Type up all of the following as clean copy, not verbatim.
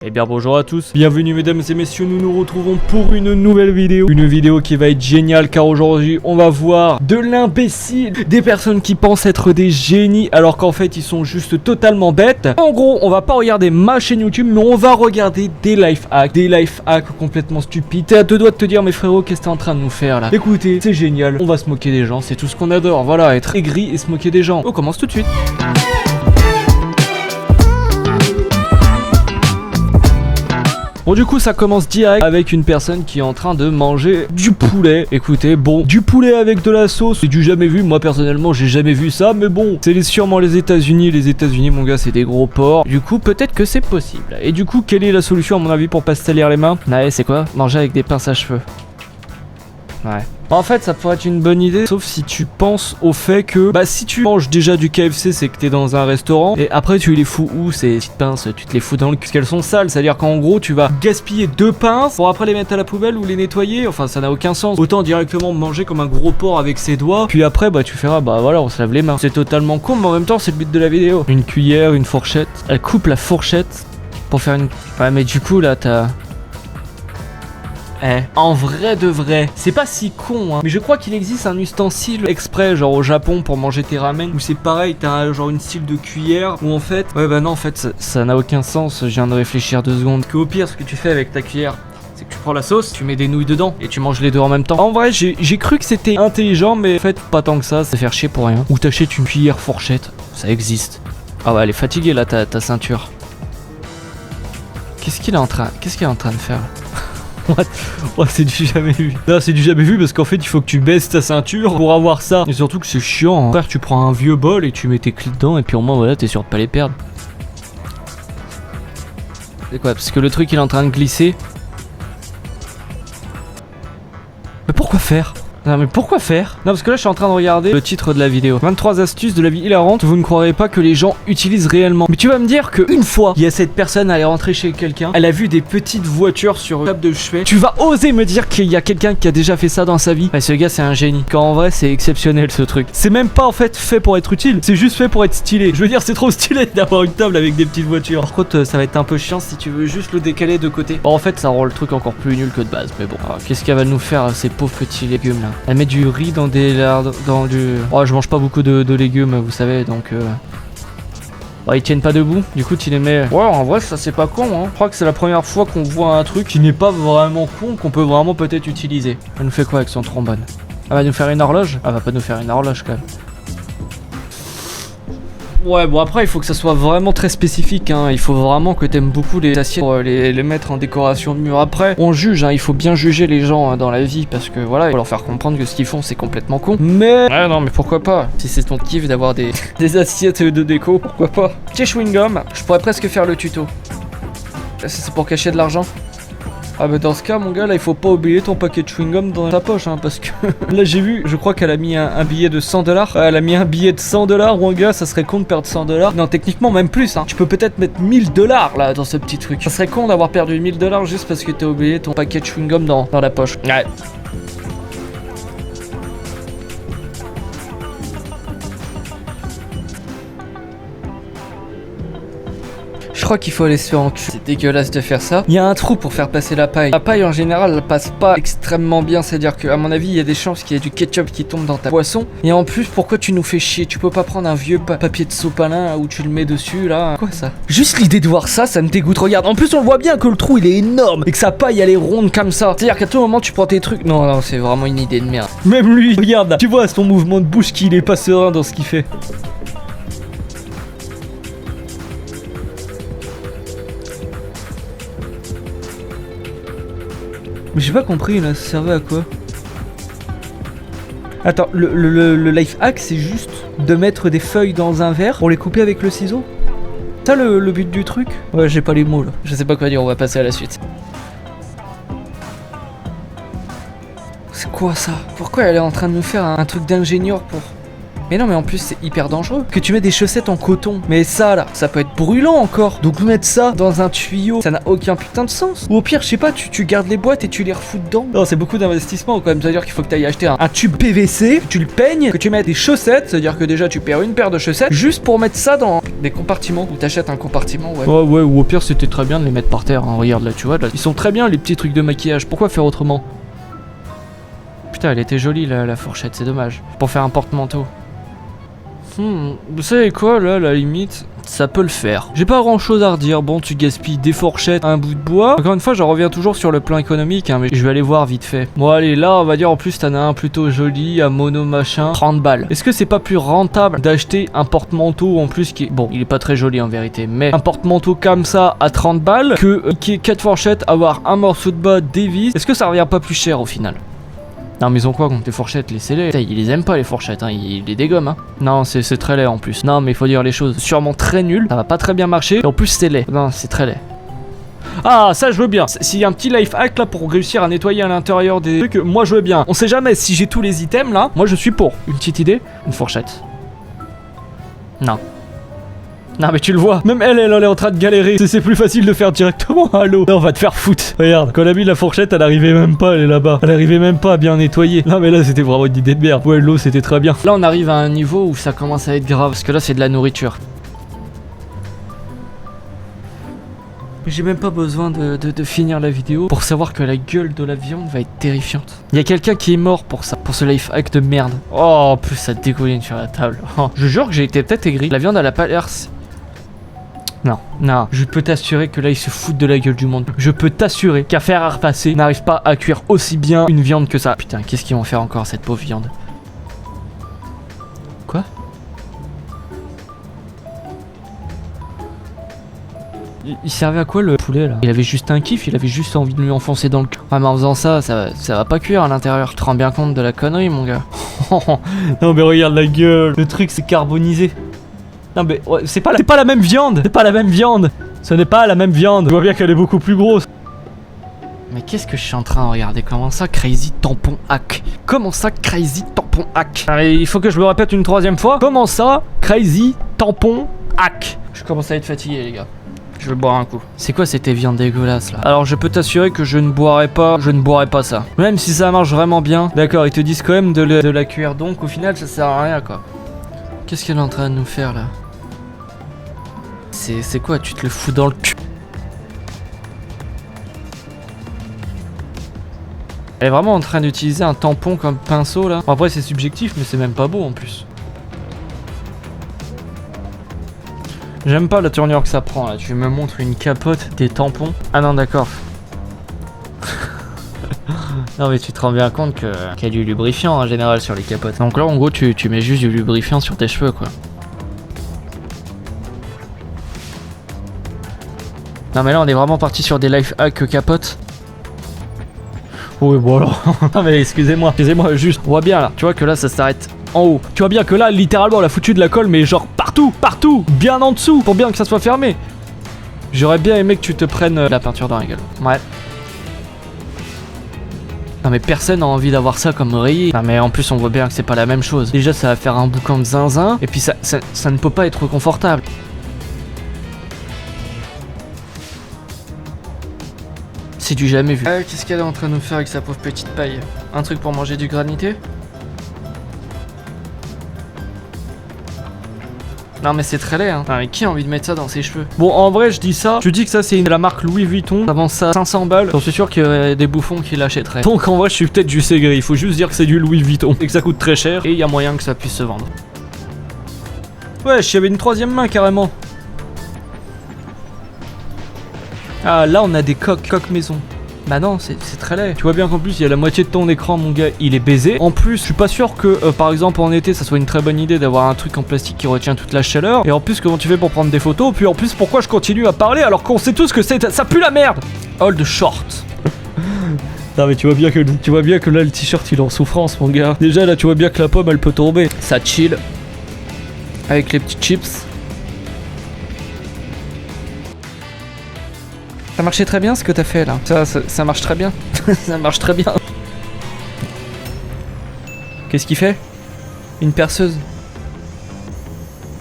Eh bien bonjour à tous, bienvenue mesdames et messieurs, nous nous retrouvons pour une nouvelle vidéo. Une vidéo qui va être géniale car aujourd'hui on va voir de l'imbécile, des personnes qui pensent être des génies alors qu'en fait ils sont juste totalement bêtes. En gros on va pas regarder ma chaîne YouTube mais on va regarder des life hacks complètement stupides. T'es à deux doigts de te dire mais frérot qu'est-ce que t'es en train de nous faire là? Écoutez, c'est génial, on va se moquer des gens, c'est tout ce qu'on adore, voilà, être aigri et se moquer des gens. On commence tout de suite. Bon du coup ça commence direct avec une personne qui est en train de manger du poulet. Écoutez, bon, du poulet avec de la sauce, c'est du jamais vu. Moi personnellement j'ai jamais vu ça, mais bon, c'est sûrement les États-Unis. Les États-Unis mon gars c'est des gros porcs. Du coup peut-être que c'est possible. Et du coup quelle est la solution à mon avis pour pas se salir les mains? Ouais, c'est quoi? Manger avec des pinces à cheveux. Ouais. En fait ça pourrait être une bonne idée, sauf si tu penses au fait que si tu manges déjà du KFC c'est que t'es dans un restaurant et après tu les fous où ces petites pinces? Tu te les fous dans le cul parce qu'elles sont sales, c'est à dire qu'en gros tu vas gaspiller deux pinces pour après les mettre à la poubelle ou les nettoyer, enfin ça n'a aucun sens. Autant directement manger comme un gros porc avec ses doigts, puis après tu feras voilà on se lave les mains. C'est totalement con mais en même temps c'est le but de la vidéo. Une cuillère, une fourchette, elle coupe la fourchette pour faire une... Ouais mais du coup là t'as... En vrai de vrai, c'est pas si con hein, mais je crois qu'il existe un ustensile exprès genre au Japon pour manger tes ramen où c'est pareil, t'as genre une style de cuillère où en fait, non en fait ça n'a aucun sens, je viens de réfléchir 2 secondes. Que au pire ce que tu fais avec ta cuillère, c'est que tu prends la sauce, tu mets des nouilles dedans et tu manges les deux en même temps. En vrai j'ai cru que c'était intelligent mais en fait pas tant que ça, c'est faire chier pour rien. Ou t'achètes une cuillère fourchette, ça existe. Ah ouais elle est fatiguée là ta ceinture. Qu'est-ce qu'il est en train de faire? Oh, c'est du jamais vu. Non, c'est du jamais vu parce qu'en fait, il faut que tu baisses ta ceinture pour avoir ça. Et surtout que c'est chiant. Hein. Frère, tu prends un vieux bol et tu mets tes clés dedans et puis au moins, voilà, t'es sûr de pas les perdre. C'est quoi? Parce que le truc, il est en train de glisser. Mais pourquoi faire? Non mais pourquoi faire? Non parce que là je suis en train de regarder le titre de la vidéo. 23 astuces de la vie hilarante, vous ne croirez pas que les gens utilisent réellement. Mais tu vas me dire qu'une fois, il y a cette personne, elle est rentrée chez quelqu'un, elle a vu des petites voitures sur table de chevet. Tu vas oser me dire qu'il y a quelqu'un qui a déjà fait ça dans sa vie? Ce gars c'est un génie. Quand en vrai c'est exceptionnel ce truc. C'est même pas en fait fait pour être utile, c'est juste fait pour être stylé. Je veux dire c'est trop stylé d'avoir une table avec des petites voitures. Par contre ça va être un peu chiant si tu veux juste le décaler de côté. Bon, en fait ça rend le truc encore plus nul que de base. Mais bon, qu'est-ce qu'elle va nous faire ces pauvres petits légumes là? Elle met du riz dans des lardes, dans du... Oh je mange pas beaucoup de légumes vous savez donc ils tiennent pas debout, du coup tu les mets... Ouais en vrai ça c'est pas con hein. Je crois que c'est la première fois qu'on voit un truc qui n'est pas vraiment con, qu'on peut vraiment peut-être utiliser. Elle nous fait quoi avec son trombone? Elle va nous faire une horloge? Elle va pas nous faire une horloge quand même. Ouais bon après il faut que ça soit vraiment très spécifique hein. Il faut vraiment que t'aimes beaucoup les assiettes pour les mettre en décoration de mur. Après on juge hein, il faut bien juger les gens hein, dans la vie parce que voilà il faut leur faire comprendre que ce qu'ils font c'est complètement con. Mais non mais pourquoi pas? Si c'est ton kiff d'avoir des assiettes de déco, pourquoi pas? Petit chewing-gum, je pourrais presque faire le tuto. C'est pour cacher de l'argent? Ah bah dans ce cas mon gars là il faut pas oublier ton paquet de chewing-gum dans ta poche hein, parce que là j'ai vu, je crois qu'elle a mis un billet de 100$. Elle a mis un billet de 100$, mon gars ça serait con de perdre 100$. Non techniquement même plus hein. Tu peux peut-être mettre 1000$ là dans ce petit truc. Ça serait con d'avoir perdu 1000$ juste parce que t'as oublié ton paquet de chewing-gum dans la poche. Ouais. Je crois qu'il faut aller se faire enculer. C'est dégueulasse de faire ça. Il y a un trou pour faire passer la paille. La paille en général elle passe pas extrêmement bien. C'est à dire qu'à mon avis il y a des chances qu'il y ait du ketchup qui tombe dans ta poisson. Et en plus pourquoi tu nous fais chier? Tu peux pas prendre un vieux papier de sopalin où tu le mets dessus là? Quoi ça? Juste l'idée de voir ça, ça me dégoûte. Regarde, en plus on voit bien que le trou il est énorme et que sa paille elle est ronde comme ça. C'est à dire qu'à tout moment tu prends tes trucs. Non c'est vraiment une idée de merde. Même lui, regarde, tu vois son mouvement de bouche qu'il est pas serein dans ce qu'il fait. Mais j'ai pas compris là, ça servait à quoi? Attends, le life hack c'est juste de mettre des feuilles dans un verre pour les couper avec le ciseau? C'est ça le but du truc? Ouais j'ai pas les mots là, je sais pas quoi dire, on va passer à la suite. C'est quoi ça? Pourquoi elle est en train de nous faire un truc d'ingénieur pour... Mais non, mais en plus, c'est hyper dangereux. Que tu mets des chaussettes en coton. Mais ça, là, ça peut être brûlant encore. Donc mettre ça dans un tuyau, ça n'a aucun putain de sens. Ou au pire, je sais pas, tu gardes les boîtes et tu les refous dedans. Non, c'est beaucoup d'investissement quand même. C'est-à-dire qu'il faut que tu ailles acheter un tube PVC, que tu le peignes, que tu mettes des chaussettes. C'est-à-dire que déjà, tu perds une paire de chaussettes juste pour mettre ça dans des compartiments. Ou t'achètes un compartiment, ouais. Ouais, ou au pire, c'était très bien de les mettre par terre. Hein. Regarde là, tu vois, là, ils sont très bien les petits trucs de maquillage. Pourquoi faire autrement? Putain, elle était jolie la fourchette, c'est dommage. Pour faire un porte-manteau. Vous savez quoi, là, la limite, ça peut le faire. J'ai pas grand chose à redire. Bon, tu gaspilles des fourchettes, un bout de bois. Encore une fois, j'en reviens toujours sur le plan économique, hein, mais je vais aller voir vite fait. Bon, allez, là, on va dire en plus, t'en as un plutôt joli, à mono machin, 30 balles. Est-ce que c'est pas plus rentable d'acheter un porte-manteau en plus qui est. Bon, il est pas très joli en vérité, mais un porte-manteau comme ça à 30 balles que qui est 4 fourchettes, avoir un morceau de bois, des vis. Est-ce que ça revient pas plus cher au final? Non mais ils ont quoi contre les fourchettes? Laissez-les. Putain, ils les aiment pas les fourchettes, hein. Ils les dégomment, hein. Non, c'est très laid en plus. Non mais il faut dire les choses. Sûrement très nul. Ça va pas très bien marcher. Et en plus c'est laid. Non, c'est très laid. Ah, ça je veux bien. S'il y a un petit life hack là pour réussir à nettoyer à l'intérieur des trucs, moi je veux bien. On sait jamais si j'ai tous les items là. Moi je suis pour. Une petite idée? Une fourchette. Non. Non mais tu le vois, même elle est en train de galérer. C'est plus facile de faire directement à l'eau. Non, on va te faire foutre. Regarde, quand on a mis la fourchette, elle arrivait même pas, elle est là-bas. Elle arrivait même pas à bien nettoyer. Non mais là c'était vraiment une idée de merde. Ouais, l'eau c'était très bien. Là on arrive à un niveau où ça commence à être grave. Parce que là c'est de la nourriture. J'ai même pas besoin de finir la vidéo pour savoir que la gueule de la viande va être terrifiante. Il y a quelqu'un qui est mort pour ça, pour ce life hack de merde. Oh, en plus ça dégouline sur la table. Oh, je jure que j'ai été peut-être aigri. La viande elle a pas l'air... Non, non, je peux t'assurer que là ils se foutent de la gueule du monde. Je peux t'assurer qu'à faire à repasser n'arrive pas à cuire aussi bien une viande que ça. Putain, qu'est-ce qu'ils vont faire encore cette pauvre viande? Quoi? Il servait à quoi le poulet là? Il avait juste un kiff, il avait juste envie de lui enfoncer dans le cul. Ouais, mais en faisant ça, ça va pas cuire à l'intérieur. Tu te rends bien compte de la connerie mon gars? Non mais regarde la gueule. Le truc c'est carbonisé. Non mais ouais, c'est pas la même viande. C'est pas la même viande. Ce n'est pas la même viande. Je vois bien qu'elle est beaucoup plus grosse. Mais qu'est-ce que je suis en train de regarder? Comment ça, Crazy Tampon Hack? Comment ça, Crazy Tampon Hack? Allez, il faut que je le répète une troisième fois. Comment ça, Crazy Tampon Hack? Je commence à être fatigué les gars. Je vais boire un coup. C'est quoi cette viande dégueulasse là? Alors je peux t'assurer que je ne boirai pas ça. Même si ça marche vraiment bien. D'accord, ils te disent quand même de la cuire, donc au final ça sert à rien quoi. Qu'est-ce qu'elle est en train de nous faire là? C'est quoi? Tu te le fous dans le cul? Elle est vraiment en train d'utiliser un tampon comme pinceau là. Bon, après c'est subjectif mais c'est même pas beau en plus. J'aime pas la tournure que ça prend là. Tu me montres une capote, des tampons. Ah non d'accord. Non mais tu te rends bien compte qu'il y a du lubrifiant en général sur les capotes. Donc là en gros tu mets juste du lubrifiant sur tes cheveux quoi. Non mais là on est vraiment parti sur des life hacks capotes. Oui bon alors. Non mais excusez-moi juste. On voit bien là. Tu vois que là ça s'arrête en haut. Tu vois bien que là littéralement on a foutu de la colle mais genre partout, bien en dessous pour bien que ça soit fermé. J'aurais bien aimé que tu te prennes la peinture dans la gueule. Ouais. Non mais personne n'a envie d'avoir ça comme oreiller. Non mais en plus on voit bien que c'est pas la même chose. Déjà ça va faire un boucan de zinzin. Et puis ça ne peut pas être confortable. C'est du jamais vu. Qu'est-ce qu'elle est en train de nous faire avec sa pauvre petite paille? Un truc pour manger du granité? Non mais c'est très laid hein. Mais qui a envie de mettre ça dans ses cheveux? Bon en vrai je dis ça, je dis que ça c'est la marque Louis Vuitton. Ça vend ça 500 balles. J'en suis sûr qu'il y aurait des bouffons qui l'achèteraient. Donc en vrai je suis peut-être juste aigri. Il faut juste dire que c'est du Louis Vuitton et que ça coûte très cher. Et il y a moyen que ça puisse se vendre. Ouais, il y avait une troisième main carrément. Ah là on a des coques maison. Bah non, c'est très laid. Tu vois bien qu'en plus il y a la moitié de ton écran mon gars, il est baisé. En plus, je suis pas sûr que par exemple en été ça soit une très bonne idée d'avoir un truc en plastique qui retient toute la chaleur. Et en plus comment tu fais pour prendre des photos? Puis en plus pourquoi je continue à parler alors qu'on sait tous que ça pue la merde. Hold short. Non mais tu vois bien que là le t-shirt il est en souffrance mon gars. Déjà là tu vois bien que la pomme elle peut tomber. Ça chill. Avec les petits chips. Ça marchait très bien ce que t'as fait là. Ça marche très bien. Ça marche très bien. Qu'est-ce qu'il fait? Une perceuse.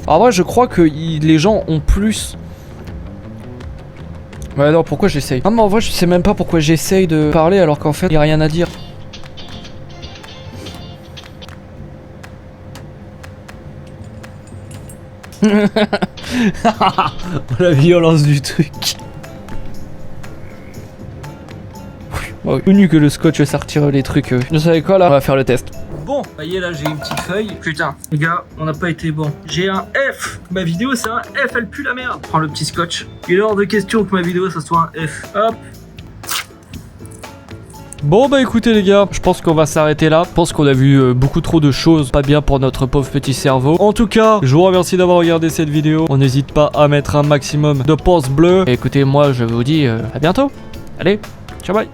En vrai, je crois que les gens ont plus... Ouais, non, pourquoi j'essaye? Non, mais en vrai, je sais même pas pourquoi j'essaye de parler alors qu'en fait, il y a rien à dire. La violence du truc. Bon, connu que le scotch ça retire les trucs. Vous savez quoi là? On va faire le test. Bon, ça y est, là j'ai une petite feuille. Putain, les gars, on n'a pas été bon. J'ai un F. Ma vidéo c'est un F, elle pue la merde. Prends le petit scotch. Il est hors de question que ma vidéo ça soit un F. Hop. Bon bah écoutez les gars, je pense qu'on va s'arrêter là. Je pense qu'on a vu beaucoup trop de choses pas bien pour notre pauvre petit cerveau. En tout cas, je vous remercie d'avoir regardé cette vidéo. On n'hésite pas à mettre un maximum de pouces bleus. Et écoutez, moi je vous dis à bientôt. Allez, ciao bye.